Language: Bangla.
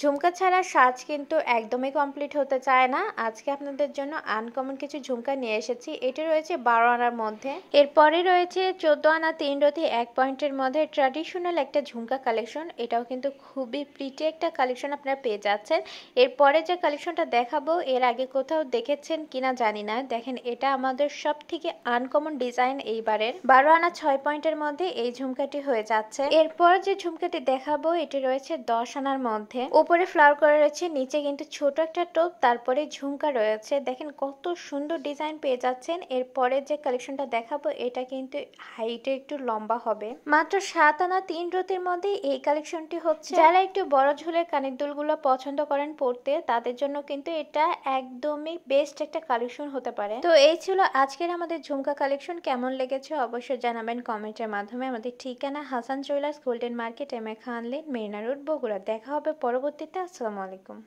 ঝুমকা ছাড়া সাজ কিন্তু একদমই কমপ্লিট হতে চায় না। আজকে আপনাদের জন্য আনকমন কিছু ঝুমকা নিয়ে এসেছি। এটা রয়েছে 12 আনার মধ্যে, এরপরে রয়েছে 14 আনা 3 রতি 1 পয়েন্টের মধ্যে ট্র্যাডিশনাল একটা ঝুমকা কালেকশন। এটাও কিন্তু খুবই প্রিটি একটা কালেকশন আপনারা পেয়ে যাচ্ছেন। এরপরে যে কালেকশনটা দেখাবো এর আগে কোথাও দেখেছেন কিনা জানি না। দেখেন এটা আমাদের সব থেকে আনকমন ডিজাইন এইবারের। 12 আনা 6 পয়েন্টের মধ্যে এই ঝুমকাটি হয়ে যাচ্ছে। এরপর যে ঝুমকাটি দেখাবো এটি রয়েছে 10 আনার মধ্যে, উপরে ফ্লাওয়ার করা রয়েছে, নিচে কিন্তু ছোট একটা টোপ, তারপরে ঝুমকা রয়েছে। দেখেন কত সুন্দর ডিজাইন পেয়ে যাচ্ছেন। এরপরে যে কালেকশনটা দেখাবো এটা কিন্তু হাইটে একটু লম্বা হবে। মাত্র 7 আনা 3 রতির মধ্যে এই কালেকশনটি হচ্ছে। যারা একটু বড় ঝুলের কানের দুলগুলো পছন্দ করেন পরতে, তাদের জন্য কিন্তু এটা একদমই বেস্ট একটা কালেকশন হতে পারে। তো এই ছিল আজকের আমাদের ঝুমকা কালেকশন। কেমন লেগেছে অবশ্যই জানাবেন কমেন্টের মাধ্যমে। আমাদের ঠিকানা Hasan jewellers, golden market, M A Khan lane, Marina road, Bogura. দেখা হবে পরবর্তীতে। আসসালামু আলাইকুম।